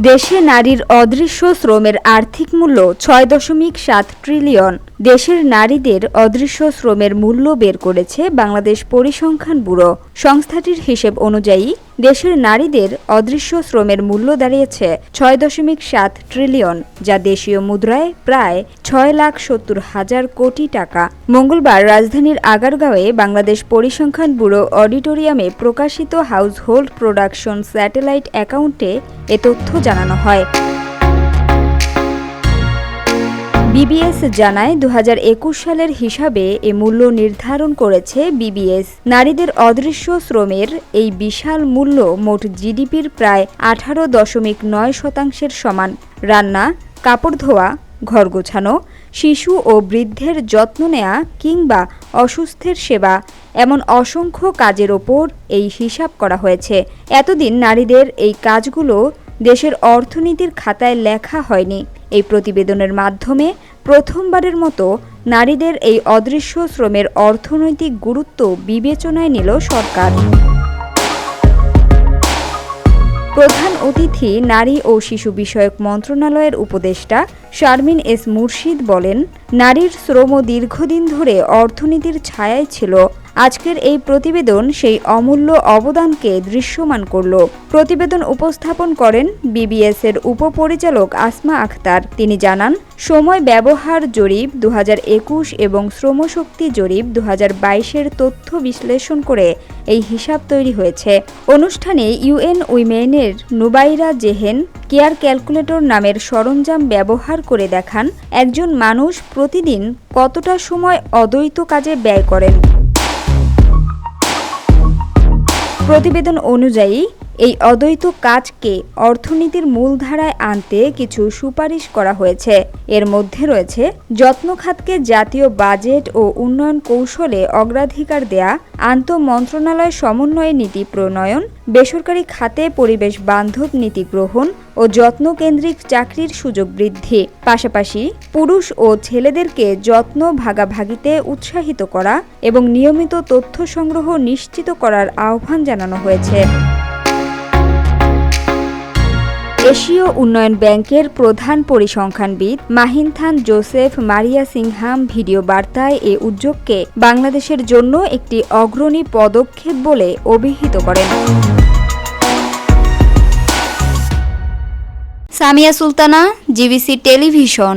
দেশে নারীর অদৃশ্য শ্রমের আর্থিক মূল্য ৬.৭ ট্রিলিয়ন। দেশের নারীদের অদৃশ্য শ্রমের মূল্য বের করেছে বাংলাদেশ পরিসংখ্যান ব্যুরো। সংস্থাটির হিসেব অনুযায়ী দেশের নারীদের অদৃশ্য শ্রমের মূল্য দাঁড়িয়েছে ৬.৭ ট্রিলিয়ন, যা দেশীয় মুদ্রায় প্রায় ৬,৭০,০০০ কোটি টাকা। মঙ্গলবার রাজধানীর আগারগাঁওয়ে বাংলাদেশ পরিসংখ্যান ব্যুরো অডিটোরিয়ামে প্রকাশিত হাউসহোল্ড প্রোডাকশন স্যাটেলাইট অ্যাকাউন্টে এ তথ্য জানানো হয়। বিবিএস জানায় ২০২১ সালের হিসাবে এ মূল্য নির্ধারণ করেছে বিবিএস। নারীদের অদৃশ্য শ্রমের এই বিশাল মূল্য মোট জিডিপির প্রায় ১৮.৯% সমান। রান্না, কাপড় ধোয়া, ঘর গোছানো, শিশু ও বৃদ্ধের যত্ন নেওয়া কিংবা অসুস্থের সেবা এমন অসংখ্য কাজের ওপর এই হিসাব করা হয়েছে। এতদিন নারীদের এই কাজগুলো দেশের অর্থনীতির খাতায় লেখা হয়নি। এই প্রতিবেদনের মাধ্যমে প্রথমবারের মতো নারীদের এই অদৃশ্য শ্রমের অর্থনৈতিক গুরুত্ব বিবেচনায় নিল সরকার। প্রধান অতিথি নারী ও শিশু বিষয়ক মন্ত্রণালয়ের উপদেষ্টা শারমিন এস মুর্শিদ বলেন, নারীর শ্রম দীর্ঘদিন ধরে অর্থনীতির ছায়ায় ছিল। আজকের এই প্রতিবেদন সেই অমূল্য অবদানকে দৃশ্যমান করল। প্রতিবেদন উপস্থাপন করেন বিবিএস-এর উপপরিচালক আসমা আখতার। তিনি জানান, সময় ব্যবহার জরিপ ২০২১ এবং শ্রমশক্তি জরিপ ২০২২-এর তথ্য বিশ্লেষণ করে এই হিসাব তৈরি হয়েছে। অনুষ্ঠানে ইউএন উইমেনের নুবাইরা জেহেন কেয়ার ক্যালকুলেটর নামের সরঞ্জাম ব্যবহার করে দেখান একজন মানুষ প্রতিদিন কতটা সময় অদ্বৈত কাজে ব্যয় করেন। প্রতিবেদন অনুযায়ী এই অদ্বৈত কাজকে অর্থনীতির মূলধারায় আনতে কিছু সুপারিশ করা হয়েছে। এর মধ্যে রয়েছে যত্ন খাতকে জাতীয় বাজেট ও উন্নয়ন কৌশলে অগ্রাধিকার দেয়া, আন্তঃমন্ত্রণালয় সমন্বয়ে নীতি প্রণয়ন, বেসরকারি খাতে পরিবেশ বান্ধব নীতি গ্রহণ ও যত্নকেন্দ্রিক চাকরির সুযোগ বৃদ্ধি। পাশাপাশি পুরুষ ও ছেলেদেরকে যত্ন ভাগাভাগিতে উৎসাহিত করা এবং নিয়মিত তথ্য সংগ্রহ নিশ্চিত করার আহ্বান জানানো হয়েছে। এশীয় উন্নয়ন ব্যাংকের প্রধান পরিসংখ্যানবিদ মাহিনথান জোসেফ মারিয়া সিংহাম ভিডিও বার্তায় এ উদ্যোগকে বাংলাদেশের জন্য একটি অগ্রণী পদক্ষেপ বলে অভিহিত করেন। Samia Sultana, GBC television.